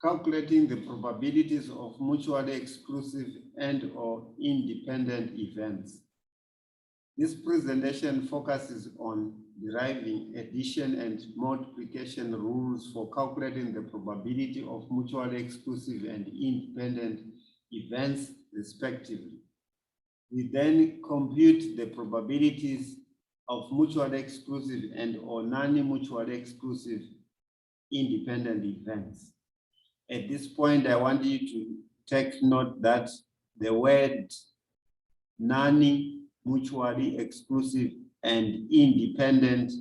Calculating the probabilities of mutually exclusive and or independent events. This presentation focuses on deriving addition and multiplication rules for calculating the probability of mutually exclusive and independent events, respectively. We then compute the probabilities of mutually exclusive and or non-mutually exclusive independent events. At this point, I want you to take note that the word non-mutually exclusive and independent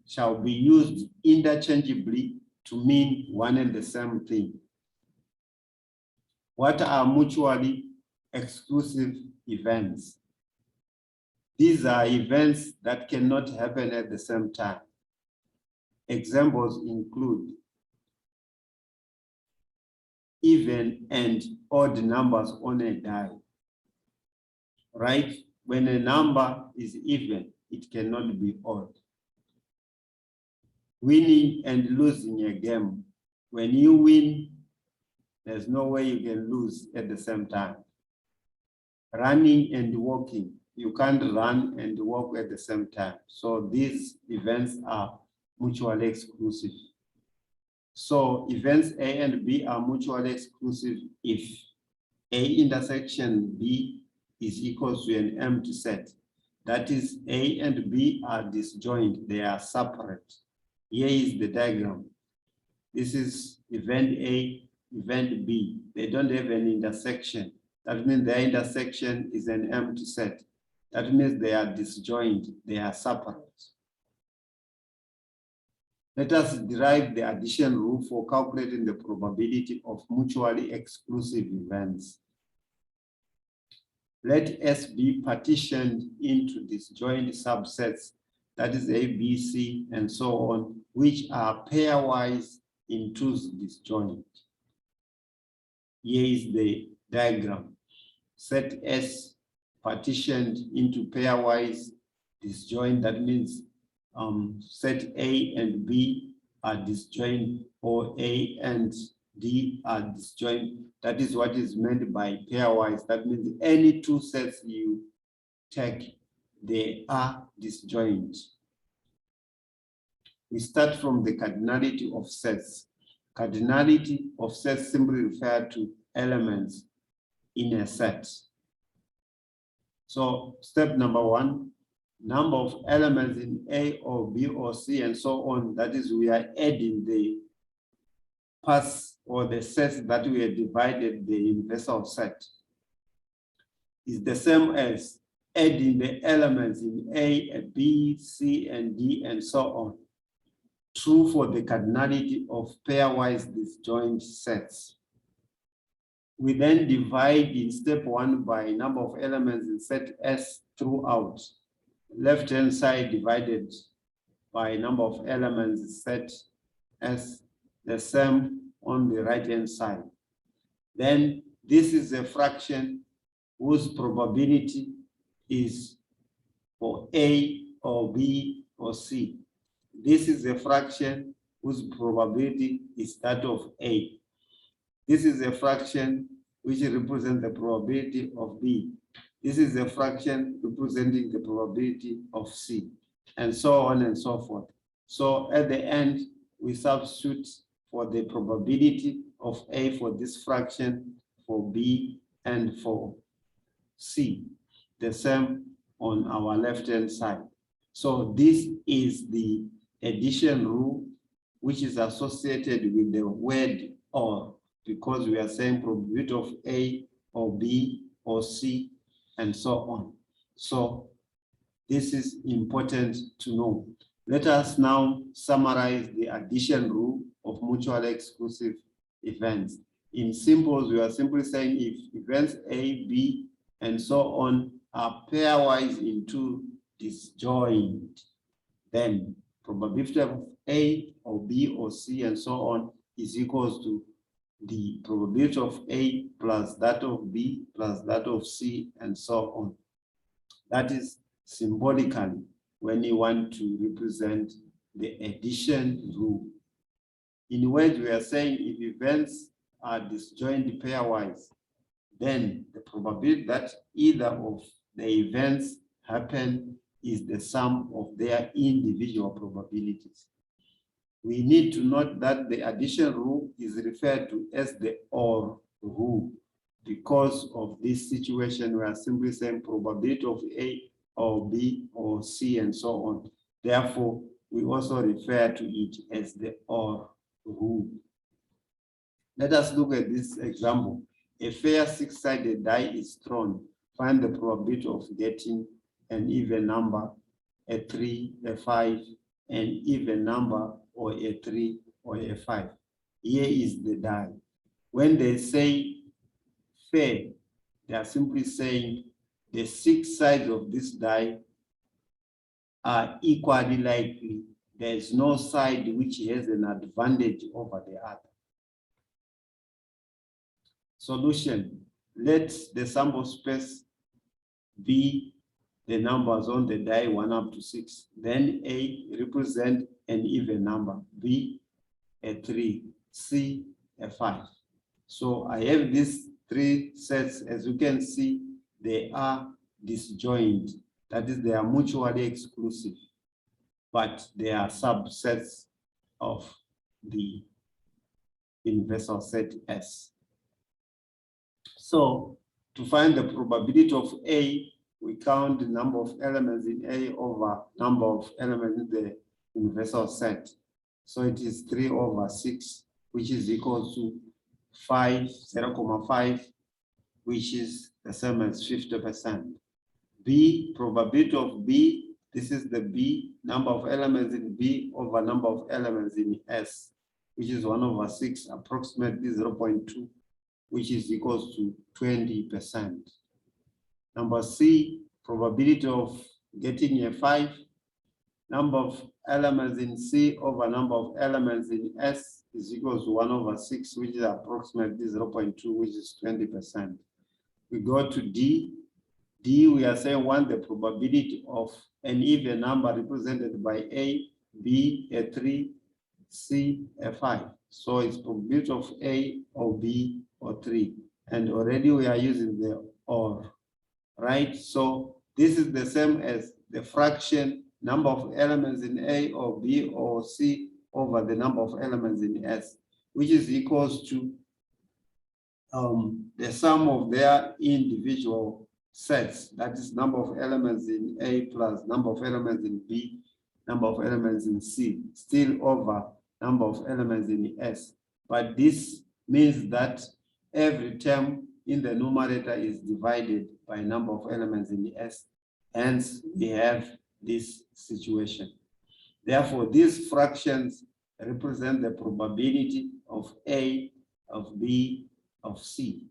shall be used interchangeably to mean one and the same thing. What are mutually exclusive events? These are events that cannot happen at the same time. Examples include even and odd numbers on a die. Right? When a number is even, it cannot be odd. Winning and losing a game. When you win, there's no way you can lose at the same time. Running and walking. You can't run and walk at the same time. So these events are mutually exclusive. So events A and B are mutually exclusive if A intersection B is equal to an empty set. That is, A and B are disjoint, they are separate. Here is the diagram. This is event A, event B. They don't have an intersection. That means their intersection is an empty set. That means they are disjoint, they are separate. Let us derive the addition rule for calculating the probability of mutually exclusive events. Let S be partitioned into disjoint subsets, that is A, B, C, and so on, which are pairwise in twos disjoint. Here is the diagram. Set S partitioned into pairwise disjoint, that means set A and B are disjoint, or A and D are disjoint. That is what is meant by pairwise. That means any two sets you take, they are disjoint. We start from the cardinality of sets. Cardinality of sets simply refer to elements in a set. So step number one, number of elements in A or B or C and so on. That is, we are adding the parts or the sets that we have divided the universal set. Is the same as adding the elements in A, B, C, and D, and so on. True for the cardinality of pairwise disjoint sets. We then divide in step one by number of elements in set S throughout. Left-hand side divided by number of elements set S, the same on the right-hand side. Then this is a fraction whose probability is for A or B or C. This is a fraction whose probability is that of A. This is a fraction which represents the probability of B. This is a fraction representing the probability of C, and so on and so forth. So at the end, we substitute for the probability of A for this fraction, for B, and for C. The same on our left-hand side. So this is the addition rule, which is associated with the word or, because we are saying probability of A or B or C and so on. So this is important to know. Let us now summarize the addition rule of mutually exclusive events. In simples, we are simply saying if events A, B, and so on are pairwise into disjoint, then probability of A or B or C and so on is equal to the probability of A plus that of B plus that of C and so on. That is symbolically when you want to represent the addition rule. In words, we are saying if events are disjoint pairwise, then the probability that either of the events happen is the sum of their individual probabilities. We need to note that the addition rule is referred to as the OR rule. Because of this situation, we are simply saying probability of A or B or C and so on. Therefore, we also refer to it as the OR rule. Let us look at this example. A fair six-sided die is thrown. Find the probability of getting an even number, a 3, a 5, an even number, or a 3 or a 5. Here is the die. When they say fair, they are simply saying the 6 sides of this die are equally likely. There is no side which has an advantage over the other. Solution: let the sample space be the numbers on the die 1 up to 6. Then A represent an even number, B a 3, C a 5. So I have these 3 sets. As you can see, they are disjoint. That is, they are mutually exclusive, but they are subsets of the universal set S. So to find the probability of A, we count the number of elements in A over number of elements in the universal set. So it is 3 over 6, which is equal to 0.5, which is the same as 50%. B, probability of B, this is the B, number of elements in B over number of elements in S, which is 1 over 6, approximately 0.2, which is equal to 20%. Number C, probability of getting a 5, number of elements in C over number of elements in S is equal to 1 over 6, which is approximately 0.2, which is 20%. We go to D. D, we are saying want the probability of an even number represented by A, B, a 3, C, a 5. So it's probability of A or B or 3. And already we are using the OR, right? So this is the same as the fraction number of elements in A or B or C over the number of elements in S, which is equals to the sum of their individual sets. That is number of elements in A plus number of elements in B, number of elements in C, still over number of elements in S. But this means that every term in the numerator is divided by number of elements in the S. Hence, we have this situation. Therefore, these fractions represent the probability of A, of B, of C.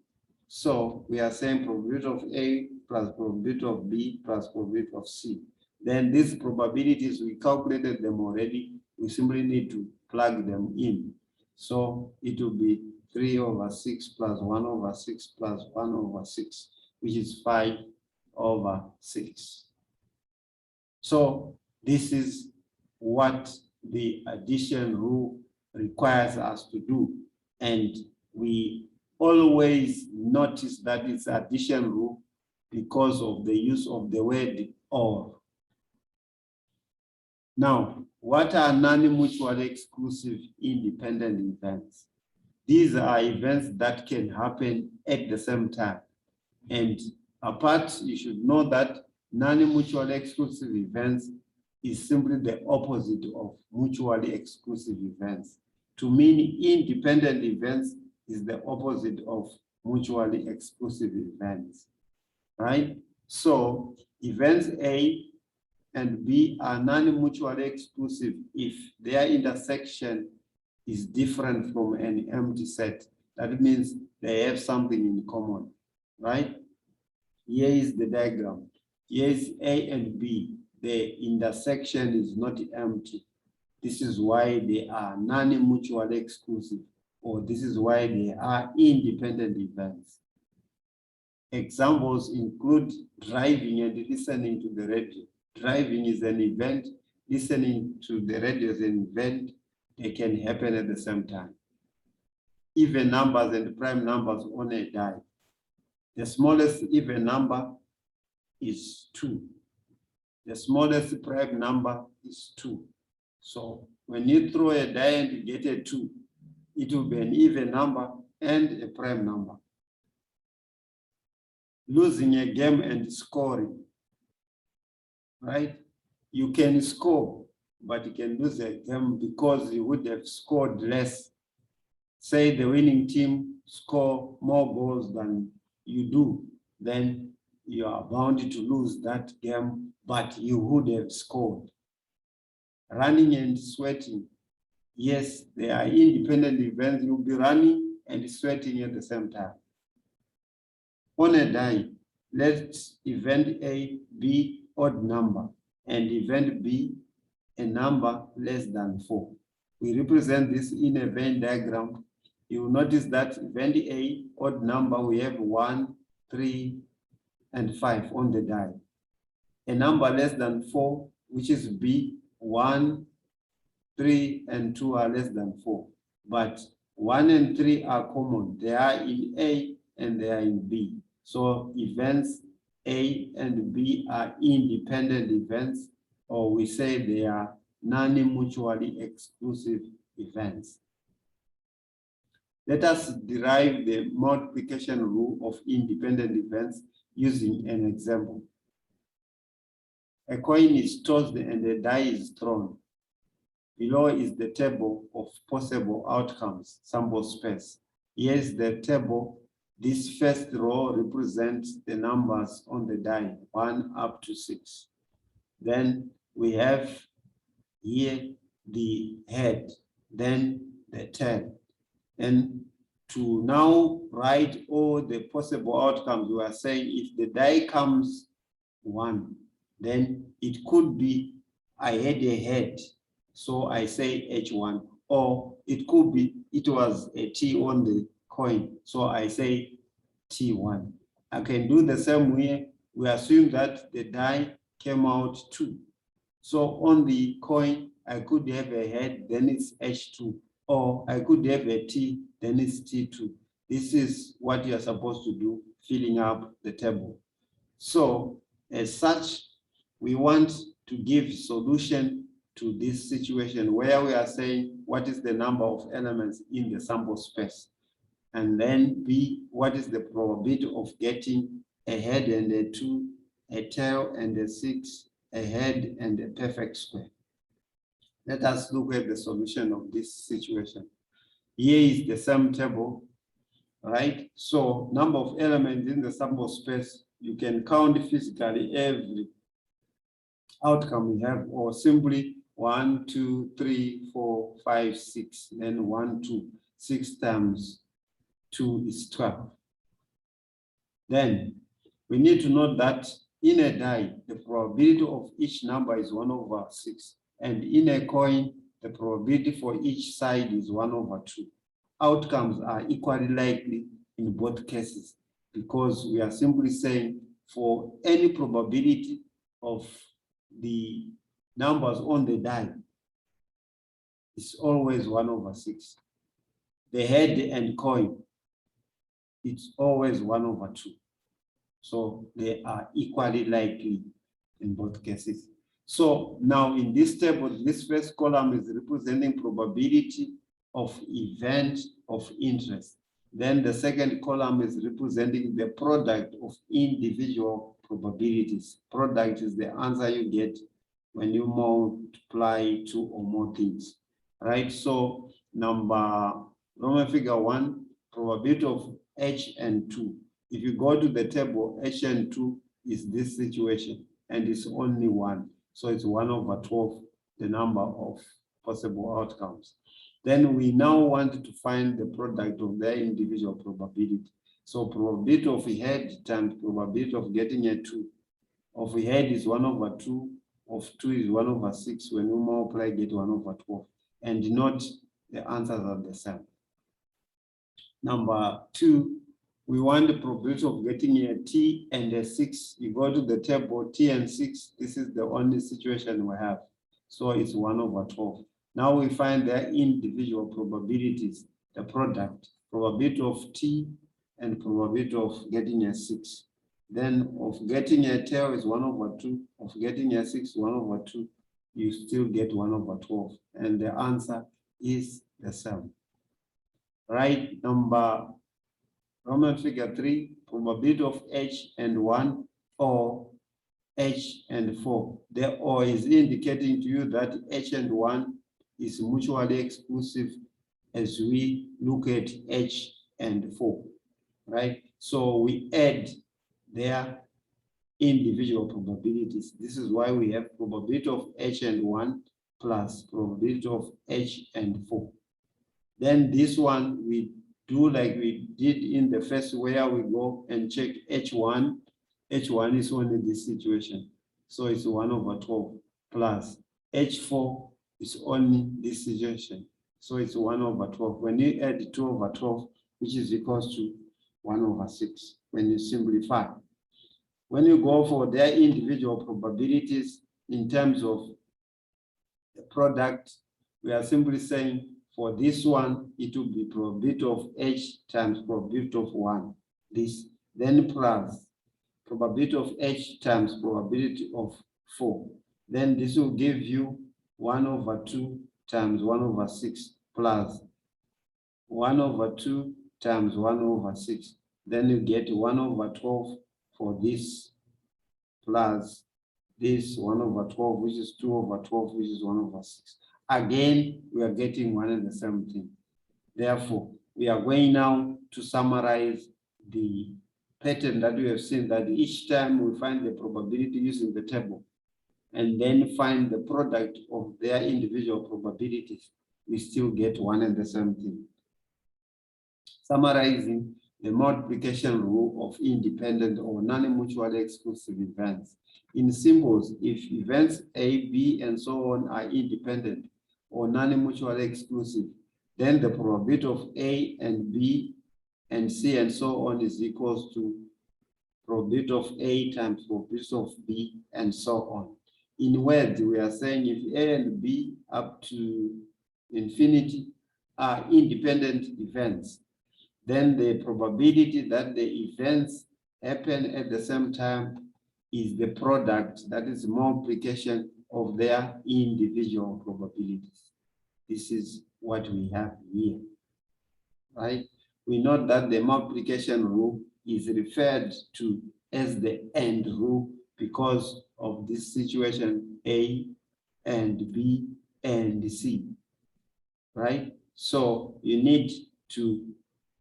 So we are saying probability of A plus probability of B plus probability of C. Then these probabilities, we calculated them already. We simply need to plug them in. So it will be 3 over 6 plus 1 over 6 plus 1 over 6, which is 5 over 6. So this is what the addition rule requires us to do. And we always notice that it's addition rule because of the use of the word OR. Now, what are non-mutually exclusive independent events? These are events that can happen at the same time. And apart, you should know that non-mutually exclusive events is simply the opposite of mutually exclusive events. To mean independent events is the opposite of mutually exclusive events, right? So events A and B are non-mutually exclusive if their intersection is different from an empty set. That means they have something in common, right? Here is the diagram. Here is A and B. The intersection is not empty. This is why they are non-mutually exclusive, or this is why they are independent events. Examples include driving and listening to the radio. Driving is an event, listening to the radio is an event, they can happen at the same time. Even numbers and prime numbers on a die. The smallest even number is 2. The smallest prime number is 2. So when you throw a die and you get a 2, it will be an even number and a prime number. Losing a game and scoring, right? You can score, but you can lose a game because you would have scored less. Say the winning team score more goals than you do, then you are bound to lose that game, but you would have scored. Running and sweating, yes, they are independent events. You'll be running and sweating at the same time. On a die, let event A be odd number and event B a number less than 4. We represent this in a Venn diagram. You will notice that event A, odd number, we have 1, 3, and 5 on the die. A number less than 4, which is B, 1, 3, and 2 are less than 4. But 1 and 3 are common. They are in A and they are in B. So events A and B are independent events, or we say they are non-mutually exclusive events. Let us derive the multiplication rule of independent events using an example. A coin is tossed and a die is thrown. Below is the table of possible outcomes, sample space. Here is the table. This first row represents the numbers on the die, 1 up to 6. Then we have here the head, then the tail. And to now write all the possible outcomes, we are saying if the die comes 1, then it could be I had a head, so I say H1, or it could be it was a T on the coin, so I say T1. I can do the same way. We assume that the die came out 2. So on the coin, I could have a head, then it's H2, or I could have a T, then it's T2. This is what you're supposed to do, filling up the table. So as such, we want to give solution to this situation where we are saying what is the number of elements in the sample space. And then B, what is the probability of getting a head and a 2, a tail and a 6, a head and a perfect square. Let us look at the solution of this situation. Here is the sum table, right? So number of elements in the sample space, you can count physically every outcome we have, or simply 1, 2, 3, 4, 5, 6, then 1, 2, 6 times 2 is 12. Then we need to note that in a die, the probability of each number is 1 over 6. And in a coin, the probability for each side is 1 over 2. Outcomes are equally likely in both cases because we are simply saying for any probability of the numbers on the die, it's always 1 over 6. The head and coin, it's always 1 over 2. So they are equally likely in both cases. So now in this table, this first column is representing probability of event of interest. Then the second column is representing the product of individual probabilities. Product is the answer you get when you multiply 2 or more things, right? So Roman figure 1, probability of H and 2. If you go to the table, H and 2 is this situation, and it's only 1. So it's 1 over 12, the number of possible outcomes. Then we now want to find the product of their individual probability. So probability of a head times probability of getting a 2. Of a head is 1 over 2, of 2 is 1 over 6. When you multiply, get 1 over 12. And note the answers are the same. Number 2, we want the probability of getting a T and a 6. You go to the table, T and 6, this is the only situation we have. So it's 1 over 12. Now we find their individual probabilities, the product, probability of T and probability of getting a 6. Then of getting a tail is 1/2, of getting a 6, 1/2. You still get 1/12. And the answer is the same. Right, number Roman figure 3, probability of H and 1 or H and 4. The or is indicating to you that H and 1 is mutually exclusive as we look at H and 4, right? So we add their individual probabilities. This is why we have probability of H and 1 plus probability of H and 4. Then this one we do like we did in the first, where we go and check H1. H1 is only this situation, so it's 1/12 plus H4 is only this situation, so it's 1/12. When you add 2/12, which is equals to 1/6, when you simplify. When you go for their individual probabilities in terms of the product, we are simply saying for this one, it will be probability of H times probability of 1, this, then plus probability of H times probability of 4. Then this will give you 1/2 times 1/6 plus 1/2 times 1/6. Then you get 1/12 for this plus this 1/12, which is 2/12, which is 1/6. Again, we are getting one and the same thing. Therefore, we are going now to summarize the pattern that we have seen, that each time we find the probability using the table and then find the product of their individual probabilities, we still get one and the same thing. Summarizing the multiplication rule of independent or non-mutually exclusive events. In symbols, if events A, B, and so on are independent or non-mutually exclusive, then the probability of A and B and C and so on is equals to probability of A times probability of B and so on. In words, we are saying if A and B up to infinity are independent events, then the probability that the events happen at the same time is the product, that is multiplication of their individual probabilities. This is what we have here, right? We note that the multiplication rule is referred to as the AND rule because of this situation, A and B and C, right? So you need to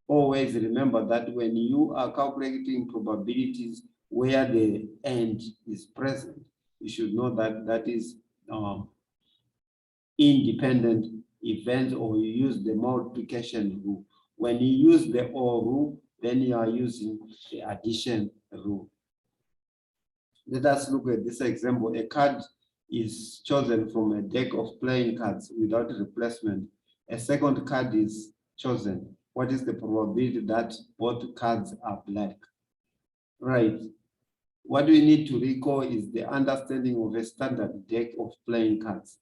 always remember that when you are calculating probabilities where the AND is present, you should know that that is independent events, or you use the multiplication rule. When you use the OR rule, then you are using the addition rule. Let us look at this example. A card is chosen from a deck of playing cards without replacement. A second card is chosen. What is the probability that both cards are black? Right. What we need to recall is the understanding of a standard deck of playing cards,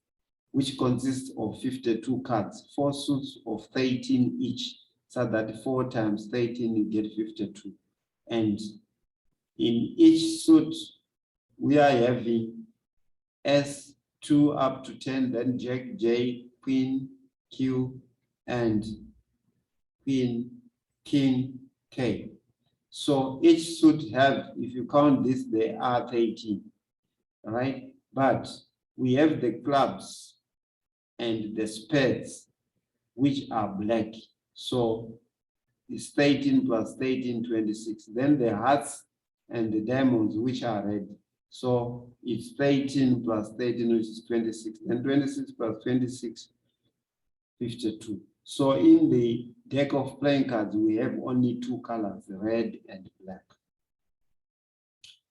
which consists of 52 cards, 4 suits of 13 each, so that 4 times 13 you get 52. And in each suit, we are having S2 up to 10, then Jack, J, Queen, Q, and Queen, King, K. So each suit have, if you count this, they are 13, right? But we have the clubs and the spades, which are black. So it's 13 plus 13, 26. Then the hearts and the diamonds, which are red. So it's 13 plus 13, which is 26. Then 26 plus 26, 52. So in the deck of playing cards, we have only 2 colors, red and black.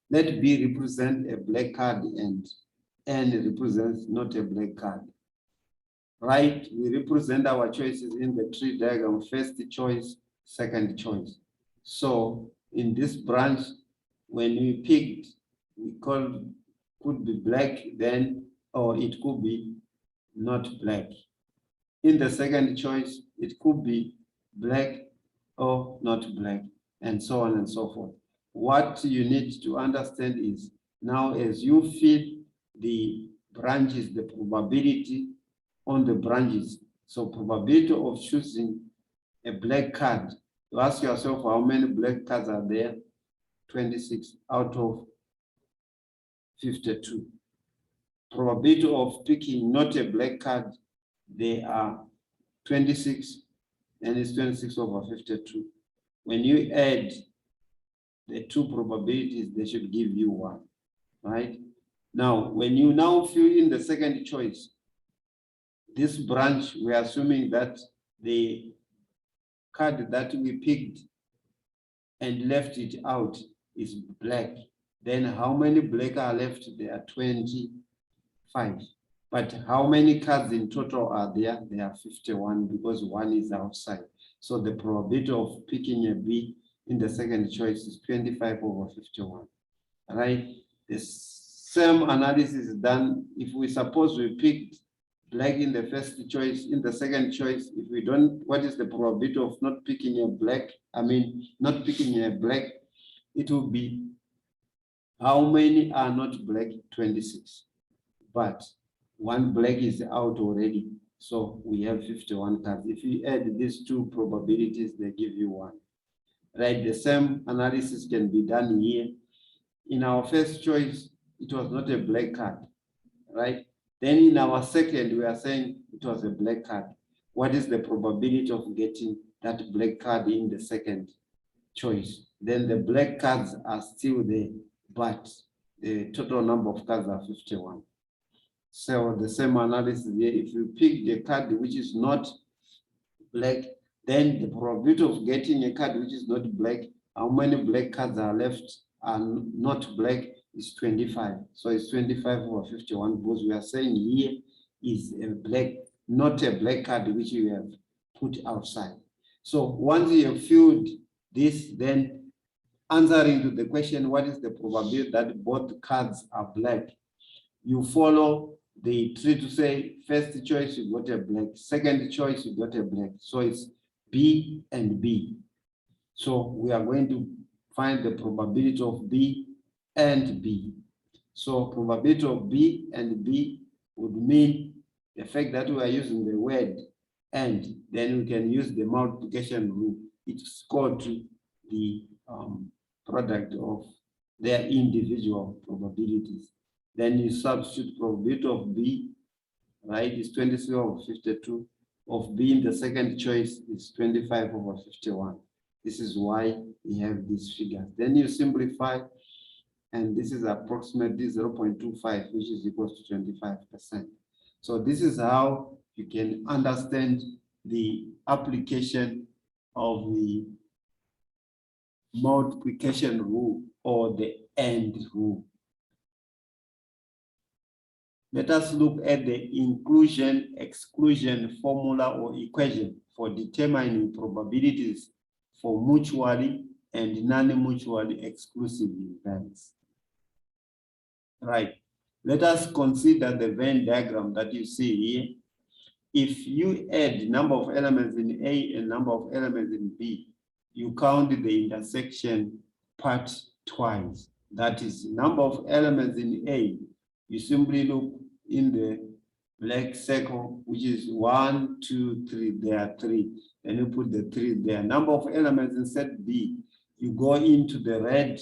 Let B represent a black card and N represents not a black card. Right, we represent our choices in the tree diagram, first choice, second choice. So in this branch, when we picked, we could be black then, or it could be not black. in the second choice, it could be black or not black, and so on and so forth. What you need to understand is now as you fill the branches, the probability on the branches. So probability of choosing a black card, you ask yourself how many black cards are there? 26 out of 52. Probability of picking not a black card, they are 26, and it's 26 over 52. When you add the two probabilities, they should give you 1, right? Now, when you now fill in the second choice, this branch, we're assuming that the card that we picked and left it out is black. Then how many black are left? There are 25. But how many cards in total are there? There are 51 because 1 is outside. So the probability of picking a B in the second choice is 25 over 51, right? The same analysis is done if we suppose we picked black in the first choice, in the second choice, if we don't, what is the probability of not picking a black? Not picking a black, it will be how many are not black? 26. But 1 black is out already. So we have 51 cards. If you add these two probabilities, they give you 1. Right? The same analysis can be done here. In our first choice, it was not a black card, right? Then in our second, we are saying it was a black card. What is the probability of getting that black card in the second choice? Then the black cards are still there, but the total number of cards are 51. So the same analysis here, if you pick the card which is not black, then the probability of getting a card which is not black, how many black cards are left and not black is 25. So it's 25 over 51 because we are saying here is a black, not a black card which you have put outside. So once you have filled this, then answering to the question, what is the probability that both cards are black? You follow the tree to say, first choice, you got a black, second choice, you got a black. So it's B and B. So we are going to find the probability of B and B. So probability of B and B would mean the fact that we are using the word and, then we can use the multiplication rule. It's called the product of their individual probabilities. Then you substitute probability of B, right, is 26 over 52. Of B in the second choice is 25 over 51. This is why we have these figures. Then you simplify, and this is approximately 0.25, which is equal to 25%. So this is how you can understand the application of the multiplication rule or the AND rule. Let us look at the inclusion-exclusion formula or equation for determining probabilities for mutually and non-mutually exclusive events. Right. Let us consider the Venn diagram that you see here. If you add number of elements in A and number of elements in B, you count the intersection part twice. That is number of elements in A. You simply look in the black circle, which is 1, 2, 3, there are 3. Then you put the 3 there. Number of elements in set B, you go into the red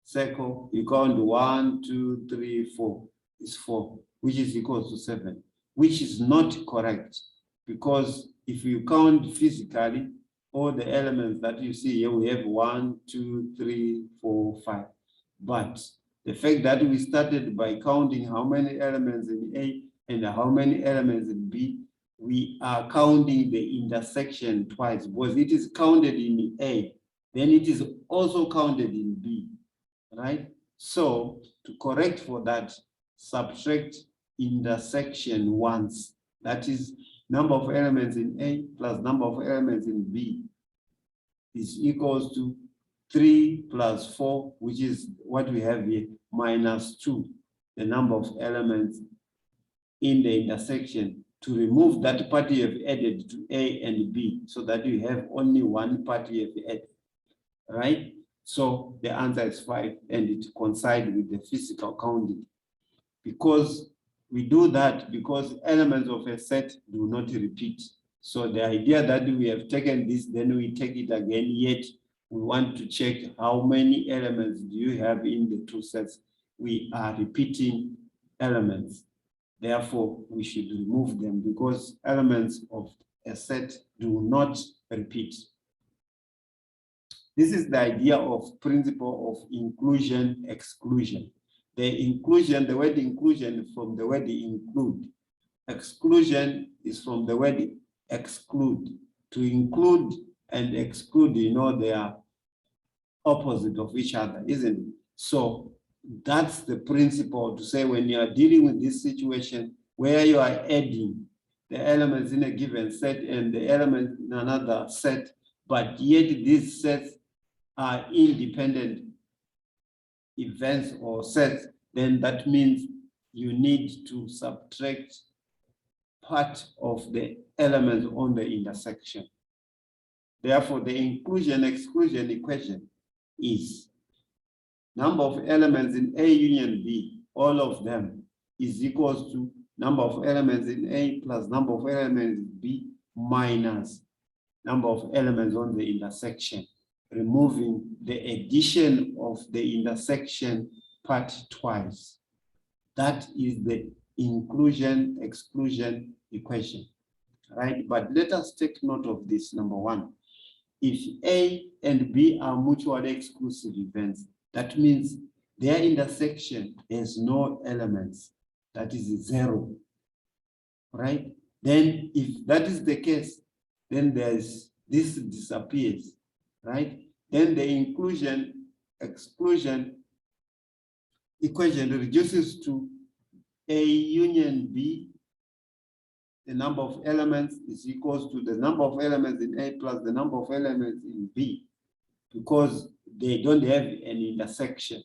circle, you count 1, 2, 3, 4. It's 4, which is equal to 7, which is not correct. Because if you count physically, all the elements that you see here, we have 1, 2, 3, 4, 5. But the fact that we started by counting how many elements in A and how many elements in B, we are counting the intersection twice because it is counted in A, then it is also counted in B, right? So to correct for that, subtract intersection once. That is number of elements in A plus number of elements in B is equals to 3 plus 4, which is what we have here, minus 2, the number of elements in the intersection. to remove that part you have added to A and B so that you have only one part you have added, right? So the answer is 5, and it coincides with the physical counting. Because we do that because elements of a set do not repeat. So the idea that we have taken this, then we take it again, yet we want to check how many elements do you have in the two sets. We are repeating elements. Therefore, we should remove them because elements of a set do not repeat. This is the idea of principle of inclusion-exclusion. The inclusion, the word inclusion from the word include. Exclusion is from the word exclude. To include and exclude, you know, they are opposite of each other, isn't it? So that's the principle to say when you are dealing with this situation where you are adding the elements in a given set and the elements in another set, but yet these sets are independent events or sets, then that means you need to subtract part of the elements on the intersection. Therefore, the inclusion-exclusion equation is number of elements in A union B, all of them, is equals to number of elements in A plus number of elements in B minus number of elements on the intersection, removing the addition of the intersection part twice. That is the inclusion-exclusion equation, right? But let us take note of this, number one. If A and B are mutually exclusive events, that means their intersection has no elements, that is 0, right? Then if that is the case, then this disappears, right? Then the inclusion-exclusion equation reduces to A union B. The number of elements is equals to the number of elements in A plus the number of elements in B, because they don't have an intersection,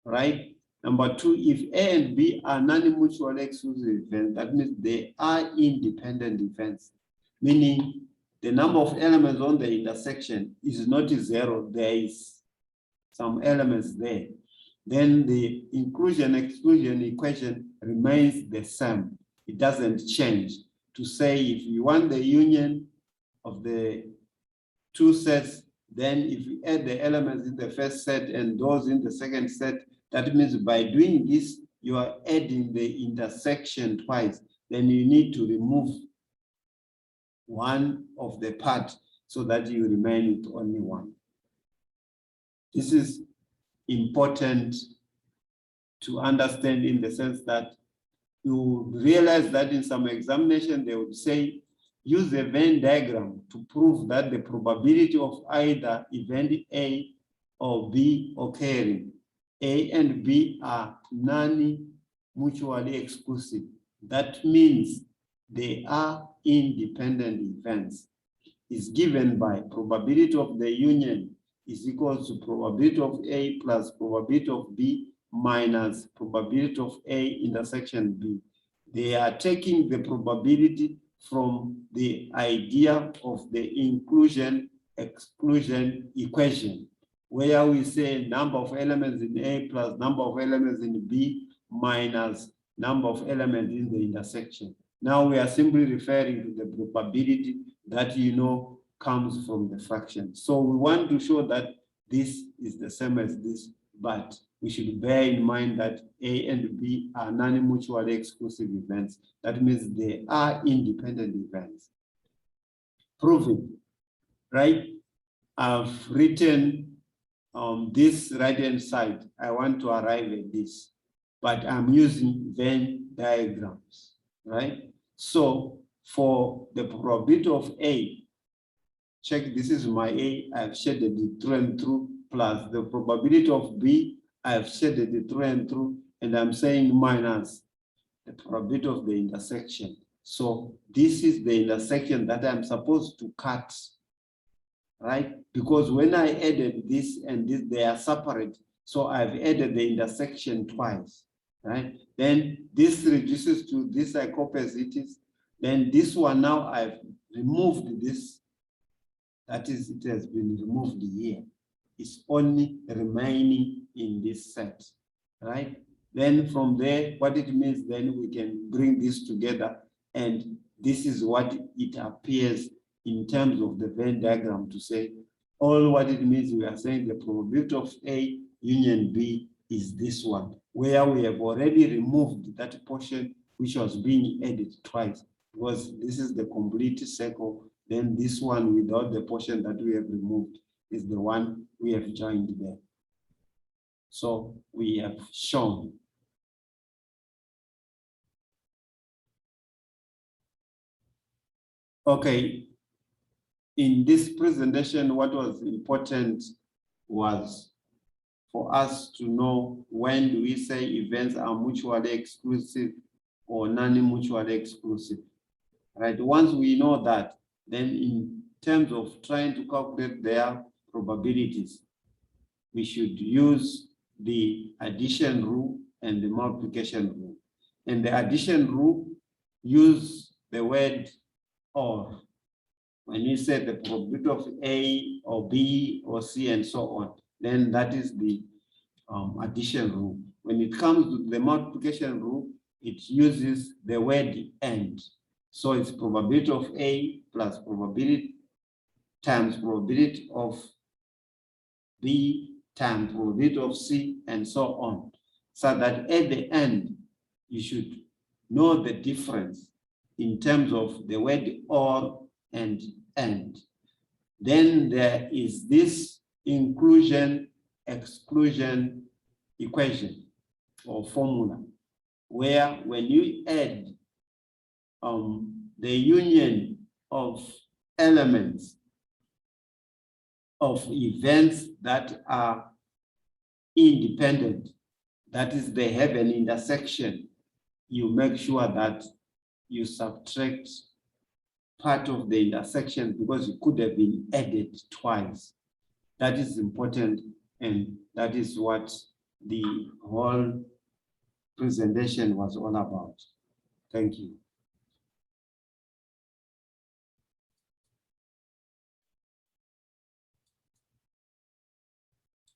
right? Number two, if A and B are non-mutually exclusive events, that means they are independent events, meaning the number of elements on the intersection is not 0, there is some elements there. Then the inclusion-exclusion equation remains the same. It doesn't change. To say if you want the union of the two sets, then if you add the elements in the first set and those in the second set, that means by doing this, you are adding the intersection twice. Then you need to remove one of the part so that you remain with only one. This is important to understand in the sense that you realize that in some examination, they would say, use a Venn diagram to prove that the probability of either event A or B occurring, A and B are non-mutually exclusive. That means they are independent events. Is given by probability of the union is equal to probability of A plus probability of B minus probability of A intersection B. They are taking the probability from the idea of the inclusion-exclusion equation, where we say number of elements in A plus number of elements in B minus number of elements in the intersection. Now we are simply referring to the probability that you know comes from the fraction. So we want to show that this is the same as this, but we should bear in mind that A and B are non-mutually exclusive events. That means they are independent events. Proving, right? I've written on this right-hand side, I want to arrive at this, but I'm using Venn diagrams, right? So for the probability of A, check, this is my A, I've shaded it through and through, plus the probability of B, I've shaded it through and through, and I'm saying minus the probability of the intersection. So this is the intersection that I'm supposed to cut, right? Because when I added this and this, they are separate. So I've added the intersection twice. right? Then this reduces to this I copy as it is. Then this one now I've removed this. That is, it has been removed here. It's only remaining in this set, right? Then from there, what it means, then we can bring this together, and this is what it appears in terms of the Venn diagram to say, all what it means, we are saying the probability of A union B is this one, where we have already removed that portion which was being added twice, because this is the complete circle. Then this one without the portion that we have removed is the one we have joined there. So we have shown. Okay, in this presentation, what was important was for us to know when do we say events are mutually exclusive or non-mutually exclusive, right? Once we know that, then in terms of trying to calculate their probabilities, we should use the addition rule and the multiplication rule. And the addition rule, use the word or. When you say the probability of A or B or C and so on, then that is the addition rule. When it comes to the multiplication rule, it uses the word and. So it's probability of A plus probability times probability of B times probability of C and so on. So that at the end, you should know the difference in terms of the word or and. Then there is this inclusion-exclusion equation or formula, where when you add the union of elements of events that are independent, that is, they have an intersection, you make sure that you subtract part of the intersection because it could have been added twice. That is important, and that is what the whole presentation was all about. Thank you.